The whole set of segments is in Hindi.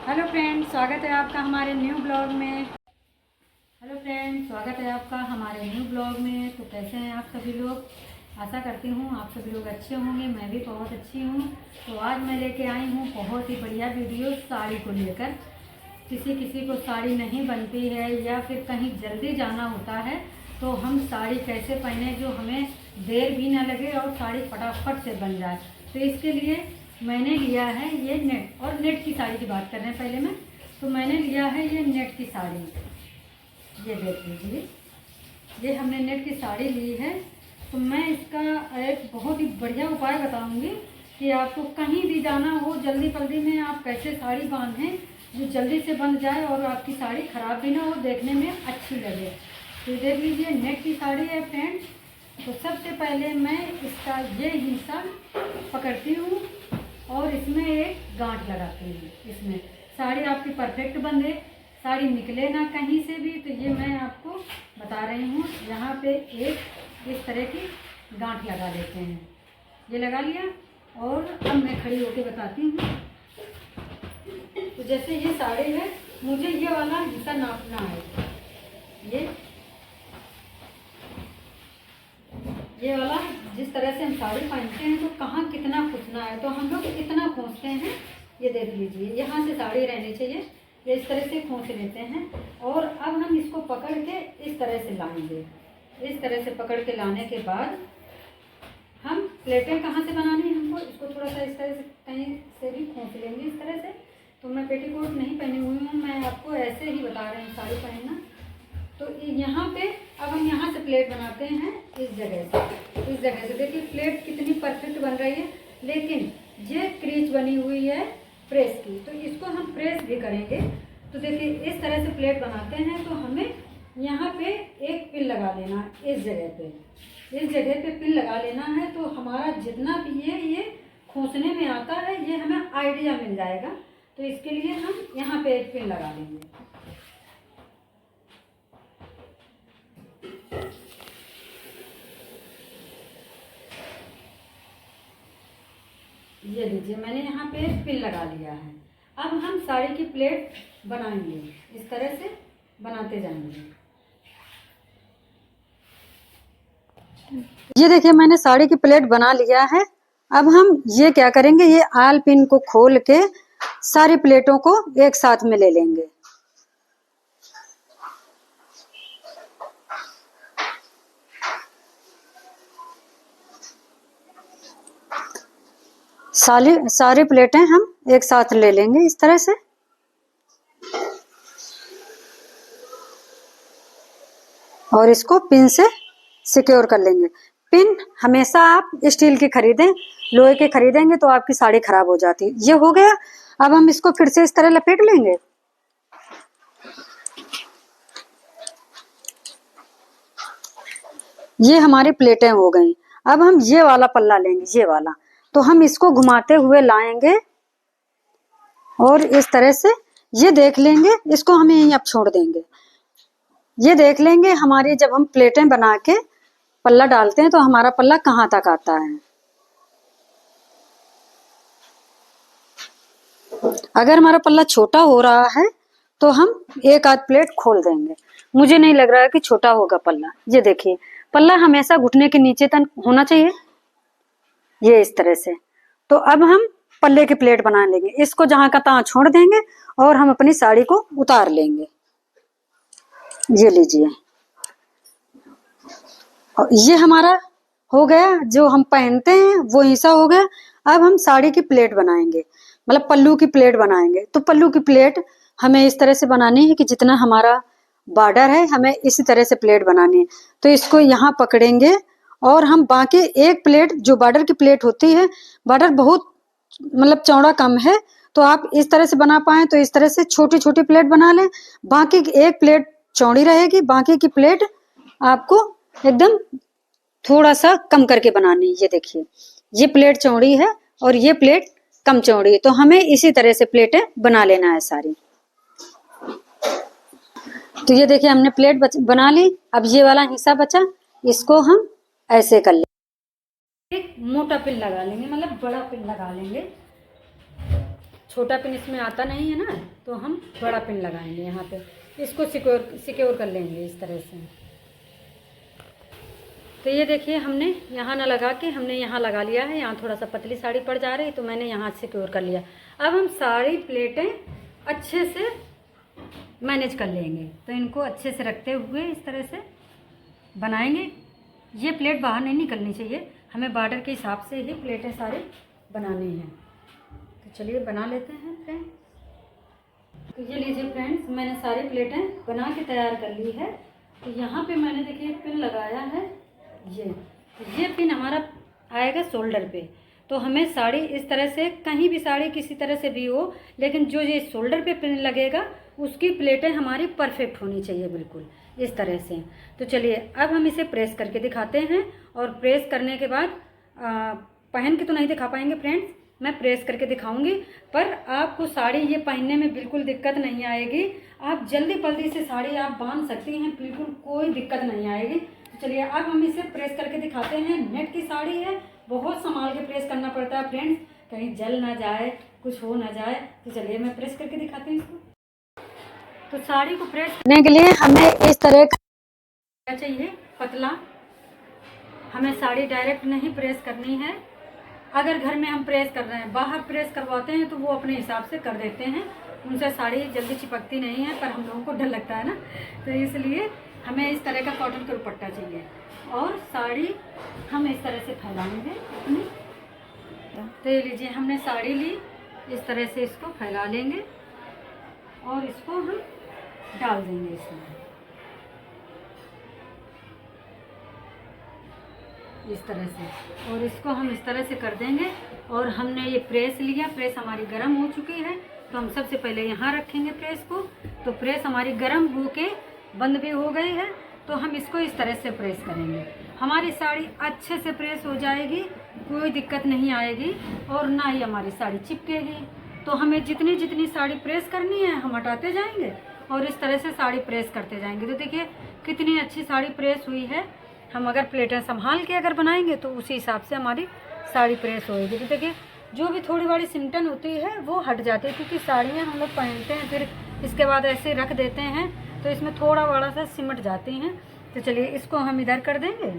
हेलो फ्रेंड्स, स्वागत है आपका हमारे न्यू ब्लॉग में। तो कैसे हैं आप सभी लोग? आशा करती हूँ आप सभी लोग अच्छे होंगे। मैं भी बहुत अच्छी हूँ। तो आज मैं लेके आई हूँ बहुत ही बढ़िया वीडियो साड़ी को लेकर। किसी को साड़ी नहीं बनती है या फिर कहीं जल्दी जाना होता है तो हम साड़ी कैसे पहने जो हमें देर भी ना लगे और साड़ी फटाफट से बन जाए। तो इसके लिए मैंने लिया है ये नेट, और नेट की साड़ी की बात कर रहे हैं पहले मैं। तो मैंने लिया है ये नेट की साड़ी, ये देख लीजिए, ये हमने नेट की साड़ी ली है। तो मैं इसका एक बहुत ही बढ़िया उपाय बताऊंगी कि आपको कहीं भी जाना हो जल्दी जल्दी में आप कैसे साड़ी बांधें जो जल्दी से बन जाए और आपकी साड़ी ख़राब भी ना हो, देखने में अच्छी लगे। तो देख लीजिए नेट की साड़ी है फ्रेंड्स। तो सबसे पहले मैं इसका ये हिस्सा पकड़ती हूँ और इसमें एक गांठ लगाती हूँ। इसमें साड़ी आपकी परफेक्ट बंधे, साड़ी निकले ना कहीं से भी। तो ये मैं आपको बता रही हूँ। यहाँ पे एक इस तरह की गांठ लगा देते हैं। ये लगा लिया और अब मैं खड़ी होकर बताती हूँ। तो जैसे ये साड़ी है, मुझे ये वाला हिस्सा नापना है। ये वाला जिस तरह से हम साड़ी पहनते हैं तो कहाँ कितना खोसना है, तो हम लोग इतना खोसते हैं। ये देख लीजिए, यहाँ से साड़ी रहनी चाहिए, ये इस तरह से खोस लेते हैं। और अब हम इसको पकड़ के इस तरह से लाएंगे। इस तरह से पकड़ के लाने के बाद हम प्लेटें कहाँ से बनानी है हमको, इसको थोड़ा सा इस तरह से कहीं से भी खोस लेंगे इस तरह से। तो मैं पेटीकोट नहीं पहनी हुई हूँ, मैं आपको ऐसे ही बता रही हूँ साड़ी पहनना। तो यहाँ पे अब हम यहाँ से प्लेट बनाते हैं इस जगह से देखिए प्लेट कितनी परफेक्ट बन रही है। लेकिन ये क्रीच बनी हुई है प्रेस की, तो इसको हम प्रेस भी करेंगे। तो देखिए इस तरह से प्लेट बनाते हैं। तो हमें यहाँ पे एक पिन लगा लेना है इस जगह पे पिन लगा लेना है। तो हमारा जितना भी ये खोसने में आता है ये हमें आइडिया मिल जाएगा। तो इसके लिए हम यहाँ पे एक पिन लगा लेंगे। ये लीजिए, मैंने यहाँ पे पिन लगा लिया है। अब हम साड़ी की प्लेट बनाएंगे, इस तरह से बनाते जाएंगे। ये देखिए मैंने साड़ी की प्लेट बना लिया है। अब हम ये क्या करेंगे, ये आल पिन को खोल के सारी प्लेटों को एक साथ में ले लेंगे। सारी प्लेटें हम एक साथ ले लेंगे इस तरह से। और इसको पिन से सिक्योर कर लेंगे। पिन हमेशा आप स्टील की खरीदें, लोहे के खरीदेंगे तो आपकी साड़ी खराब हो जाती है। ये हो गया। अब हम इसको फिर से इस तरह लपेट लेंगे। ये हमारी प्लेटें हो गई। अब हम ये वाला पल्ला लेंगे, ये वाला। तो हम इसको घुमाते हुए लाएंगे और इस तरह से ये देख लेंगे। इसको हमें यहीं अब छोड़ देंगे। ये देख लेंगे हमारी जब हम प्लेटें बना के पल्ला डालते हैं तो हमारा पल्ला कहाँ तक आता है। अगर हमारा पल्ला छोटा हो रहा है तो हम एक आध प्लेट खोल देंगे। मुझे नहीं लग रहा है कि छोटा होगा पल्ला। ये देखिए पल्ला हमेशा घुटने के नीचे तक होना चाहिए, ये इस तरह से। तो अब हम पल्ले की प्लेट बना लेंगे। इसको जहां का तहां छोड़ देंगे और हम अपनी साड़ी को उतार लेंगे। ये लीजिए, और ये हमारा हो गया। जो हम पहनते हैं वो हिस्सा हो गया। अब हम साड़ी की प्लेट बनाएंगे, मतलब पल्लू की प्लेट बनाएंगे। तो पल्लू की प्लेट हमें इस तरह से बनानी है कि जितना हमारा बॉर्डर है हमें इसी तरह से प्लेट बनानी है। तो इसको यहाँ पकड़ेंगे और हम बाकी एक प्लेट जो बॉर्डर की प्लेट होती है, बॉर्डर बहुत मतलब चौड़ा कम है तो आप इस तरह से बना पाए तो इस तरह से छोटी छोटी प्लेट बना लें। बाकी एक प्लेट चौड़ी रहेगी, बाकी की प्लेट आपको एकदम थोड़ा सा कम करके बनानी है। ये देखिए ये प्लेट चौड़ी है और ये प्लेट कम चौड़ी है। तो हमें इसी तरह से प्लेटें बना लेना है सारी। तो ये देखिए हमने प्लेट बना ली। अब ये वाला हिस्सा बचा, इसको हम ऐसे कर लेंगे। एक मोटा पिन लगा लेंगे, मतलब बड़ा पिन लगा लेंगे। छोटा पिन इसमें आता नहीं है ना, तो हम बड़ा पिन लगाएंगे यहाँ पे, इसको सिक्योर कर लेंगे इस तरह से। तो ये देखिए हमने यहाँ ना लगा के हमने यहाँ लगा लिया है। यहाँ थोड़ा सा पतली साड़ी पड़ जा रही तो मैंने यहाँ सिक्योर कर लिया। अब हम सारी प्लेटें अच्छे से मैनेज कर लेंगे। तो इनको अच्छे से रखते हुए इस तरह से बनाएंगे। ये प्लेट बाहर नहीं निकलनी चाहिए, हमें बॉर्डर के हिसाब से ही प्लेटें सारी बनानी हैं। तो चलिए बना लेते हैं फ्रेंड्स। तो ये लीजिए फ्रेंड्स, मैंने सारी प्लेटें बना के तैयार कर ली है। तो यहाँ पे मैंने देखिए पिन लगाया है। ये पिन हमारा आएगा शोल्डर पे। तो हमें साड़ी इस तरह से, कहीं भी साड़ी किसी तरह से भी हो, लेकिन जो ये शोल्डर पे पिन लगेगा उसकी प्लेटें हमारी परफेक्ट होनी चाहिए, बिल्कुल इस तरह से। तो चलिए अब हम इसे प्रेस करके दिखाते हैं। और प्रेस करने के बाद पहन के तो नहीं दिखा पाएंगे फ्रेंड्स, मैं प्रेस करके दिखाऊंगी, पर आपको साड़ी ये पहनने में बिल्कुल दिक्कत नहीं आएगी। आप जल्दी से साड़ी आप बांध सकती हैं, बिल्कुल कोई दिक्कत नहीं आएगी। तो चलिए अब हम इसे प्रेस करके दिखाते हैं। नेट की साड़ी है, बहुत संभाल के प्रेस करना पड़ता है फ्रेंड्स, कहीं जल ना जाए, कुछ हो ना जाए। तो चलिए मैं प्रेस करके दिखाती हूँ इसको। तो साड़ी को प्रेस करने के लिए हमें इस तरह का चाहिए, पतला। हमें साड़ी डायरेक्ट नहीं प्रेस करनी है। अगर घर में हम प्रेस कर रहे हैं, बाहर प्रेस करवाते हैं तो वो अपने हिसाब से कर देते हैं, उनसे साड़ी जल्दी चिपकती नहीं है, पर हम लोगों को डर लगता है ना, तो इसलिए हमें इस तरह का कॉटन का दुपट्टा चाहिए। और साड़ी हम इस तरह से फैलाएंगे अपनी। तो ये लीजिए हमने साड़ी ली, इस तरह से इसको फैला लेंगे और इसको हम डाल देंगे इसमें इस तरह से। और इसको हम इस तरह से कर देंगे। और हमने ये प्रेस लिया, प्रेस हमारी गर्म हो चुकी है, तो हम सबसे पहले यहाँ रखेंगे प्रेस को। तो प्रेस हमारी गर्म होके बंद भी हो गई है, तो हम इसको इस तरह से प्रेस करेंगे। हमारी साड़ी अच्छे से प्रेस हो जाएगी, कोई दिक्कत नहीं आएगी और ना ही हमारी साड़ी चिपकेगी। तो हमें जितनी साड़ी प्रेस करनी है हम हटाते जाएंगे और इस तरह से साड़ी प्रेस करते जाएंगे। तो देखिए कितनी अच्छी साड़ी प्रेस हुई है। हम अगर प्लेटें संभाल के अगर बनाएंगे तो उसी हिसाब से हमारी साड़ी प्रेस होएगी। तो देखिए जो भी थोड़ी बड़ी सिमटन होती है वो हट जाती है, क्योंकि साड़ियाँ हम लोग पहनते हैं फिर इसके बाद ऐसे रख देते हैं तो इसमें थोड़ा बड़ा सा सिमट जाती हैं। तो चलिए इसको हम इधर कर देंगे।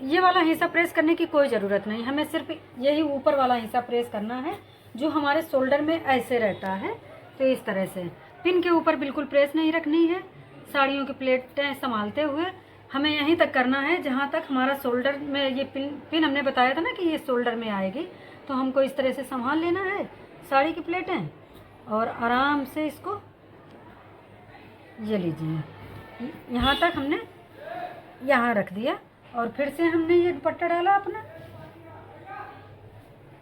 ये वाला हिस्सा प्रेस करने की कोई ज़रूरत नहीं, हमें सिर्फ यही ऊपर वाला हिस्सा प्रेस करना है जो हमारे शोल्डर में ऐसे रहता है। तो इस तरह से पिन के ऊपर बिल्कुल प्रेस नहीं रखनी है। साड़ियों की प्लेटें संभालते हुए हमें यहीं तक करना है जहाँ तक हमारा शोल्डर में ये पिन हमने बताया था ना कि ये शोल्डर में आएगी। तो हमको इस तरह से संभाल लेना है साड़ी की प्लेटें और आराम से इसको, ये लीजिए यहाँ तक हमने यहाँ रख दिया। और फिर से हमने ये दुपट्टा डाला अपना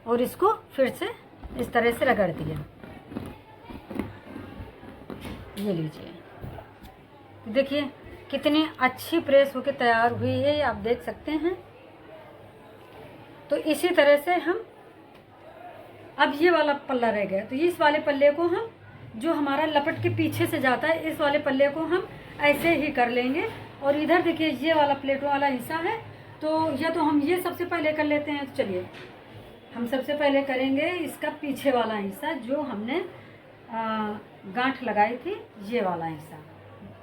और इसको फिर से इस तरह से रगड़ दिया। ये लीजिए, देखिए कितनी अच्छी प्रेस होके तैयार हुई है, ये आप देख सकते हैं। तो इसी तरह से हम, अब ये वाला पल्ला रह गया, तो इस वाले पल्ले को हम, जो हमारा लपट के पीछे से जाता है, इस वाले पल्ले को हम ऐसे ही कर लेंगे। और इधर देखिए ये वाला प्लेटों वाला हिस्सा है, तो या तो हम ये सबसे पहले कर लेते हैं। तो चलिए हम सबसे पहले करेंगे इसका पीछे वाला हिस्सा, जो हमने गांठ लगाई थी, ये वाला हिस्सा,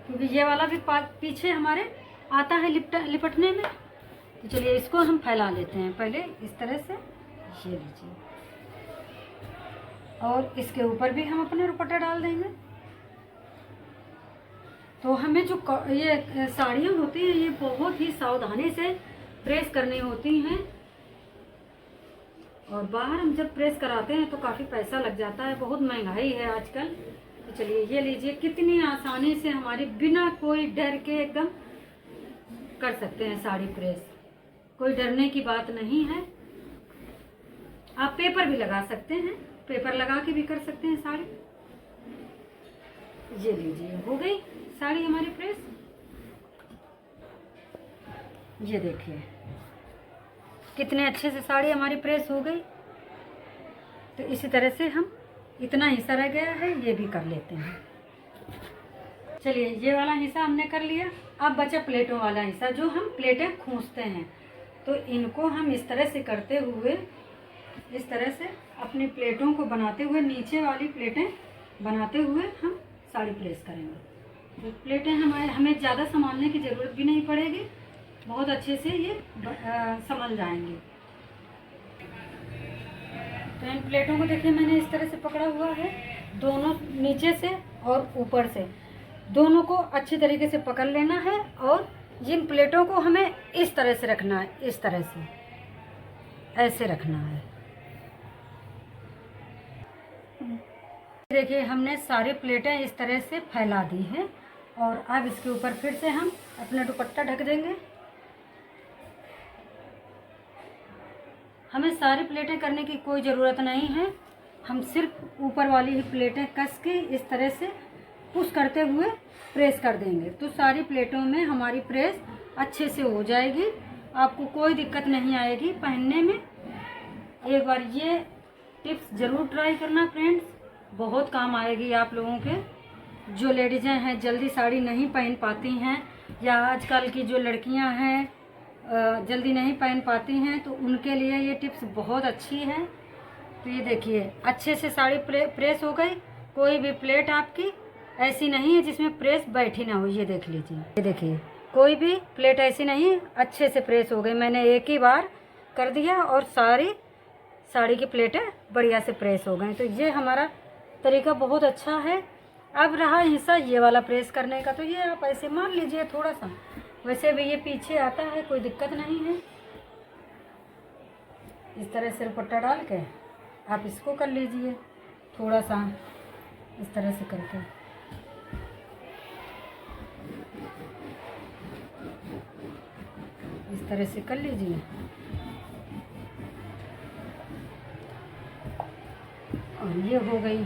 क्योंकि ये वाला भी पीछे हमारे आता है लिपटने में। तो चलिए इसको हम फैला लेते हैं पहले इस तरह से, ये लीजिए। और इसके ऊपर भी हम अपना दुपट्टा डाल देंगे। तो हमें जो ये साड़ियाँ होती हैं ये बहुत ही सावधानी से प्रेस करनी होती हैं, और बाहर हम जब प्रेस कराते हैं तो काफ़ी पैसा लग जाता है, बहुत महंगाई है आजकल। तो चलिए ये लीजिए, कितनी आसानी से हमारी बिना कोई डर के एकदम कर सकते हैं साड़ी प्रेस, कोई डरने की बात नहीं है। आप पेपर भी लगा सकते हैं, पेपर लगा के भी कर सकते हैं साड़ी। ये लीजिए हो गई साड़ी हमारी प्रेस। ये देखिए कितने अच्छे से साड़ी हमारी प्रेस हो गई। तो इसी तरह से हम, इतना हिस्सा रह गया है ये भी कर लेते हैं। चलिए ये वाला हिस्सा हमने कर लिया। अब बचा प्लेटों वाला हिस्सा, जो हम प्लेटें खूंसते हैं। तो इनको हम इस तरह से करते हुए इस तरह से अपनी प्लेटों को बनाते हुए, नीचे वाली प्लेटें बनाते हुए हम साड़ी प्रेस करेंगे। तो प्लेटें हमें ज़्यादा संभालने की ज़रूरत भी नहीं पड़ेगी, बहुत अच्छे से ये संभल जाएंगे। तो इन प्लेटों को देखिए मैंने इस तरह से पकड़ा हुआ है, दोनों नीचे से और ऊपर से दोनों को अच्छी तरीके से पकड़ लेना है। और जिन प्लेटों को हमें इस तरह से रखना है, इस तरह से ऐसे रखना है। देखिए हमने सारी प्लेटें इस तरह से फैला दी हैं और अब इसके ऊपर फिर से हम अपना दुपट्टा ढक देंगे। हमें सारी प्लेटें करने की कोई ज़रूरत नहीं है, हम सिर्फ ऊपर वाली ही प्लेटें कस के इस तरह से पुश करते हुए प्रेस कर देंगे, तो सारी प्लेटों में हमारी प्रेस अच्छे से हो जाएगी, आपको कोई दिक्कत नहीं आएगी पहनने में। एक बार ये टिप्स ज़रूर ट्राई करना फ्रेंड्स, बहुत काम आएगी आप लोगों के। जो लेडीज़ें हैं जल्दी साड़ी नहीं पहन पाती हैं, या आजकल की जो लड़कियां हैं जल्दी नहीं पहन पाती हैं, तो उनके लिए ये टिप्स बहुत अच्छी है। तो ये देखिए अच्छे से साड़ी प्रेस हो गई, कोई भी प्लेट आपकी ऐसी नहीं है जिसमें प्रेस बैठी ना हो। ये देख लीजिए, ये देखिए कोई भी प्लेट ऐसी नहीं, अच्छे से प्रेस हो गई। मैंने एक ही बार कर दिया और सारी साड़ी की प्लेटें बढ़िया से प्रेस हो गई। तो ये हमारा तरीका बहुत अच्छा है। अब रहा हिस्सा ये वाला प्रेस करने का, तो ये आप ऐसे मार लीजिए थोड़ा सा, वैसे भी ये पीछे आता है, कोई दिक्कत नहीं है। इस तरह से दुपट्टा डाल के आप इसको कर लीजिए थोड़ा सा इस तरह से करके। इस तरह से कर लीजिए और ये हो गई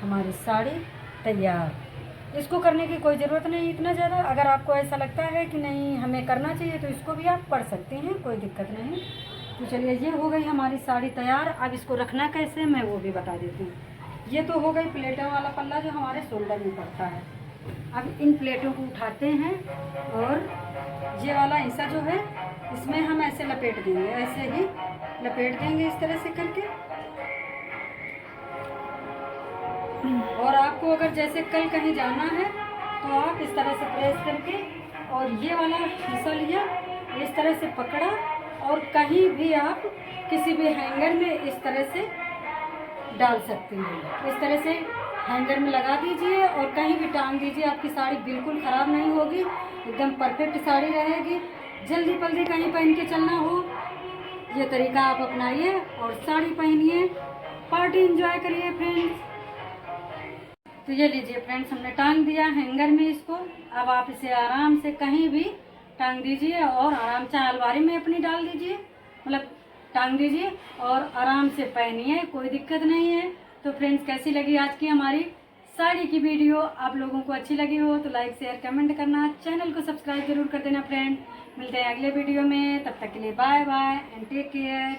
हमारी साड़ी तैयार। इसको करने की कोई ज़रूरत नहीं इतना ज़्यादा, अगर आपको ऐसा लगता है कि नहीं हमें करना चाहिए तो इसको भी आप कर सकते हैं, कोई दिक्कत नहीं। तो चलिए ये हो गई हमारी साड़ी तैयार। अब इसको रखना कैसे मैं वो भी बता देती हूँ। ये तो हो गई प्लेटों वाला पल्ला जो हमारे शोल्डर में पड़ता है। अब इन प्लेटों को उठाते हैं और ये वाला हिस्सा जो है इसमें हम ऐसे लपेट देंगे, ऐसे ही लपेट देंगे इस तरह से करके। और आपको अगर जैसे कल कहीं जाना है तो आप इस तरह से प्रेस करके और ये वाला हिस्सा लिया, इस तरह से पकड़ा और कहीं भी आप किसी भी हैंगर में इस तरह से डाल सकते हैं। इस तरह से हैंगर में लगा दीजिए और कहीं भी टांग दीजिए, आपकी साड़ी बिल्कुल ख़राब नहीं होगी, एकदम परफेक्ट साड़ी रहेगी। जल्दी जल्दी कहीं पहन के चलना हो, ये तरीका आप अपनाइए और साड़ी पहनिए, पार्टी एंजॉय करिए फ्रेंड्स। तो ये लीजिए फ्रेंड्स, हमने टांग दिया हैंगर में इसको। अब आप इसे आराम से कहीं भी टांग दीजिए और आराम से अलमारी में अपनी डाल दीजिए, मतलब टांग दीजिए और आराम से पहनिए, कोई दिक्कत नहीं है। तो फ्रेंड्स कैसी लगी आज की हमारी साड़ी की वीडियो? आप लोगों को अच्छी लगी हो तो लाइक शेयर कमेंट करना, चैनल को सब्सक्राइब जरूर कर देना फ्रेंड। मिलते हैं अगले वीडियो में, तब तक के लिए bye bye and take care.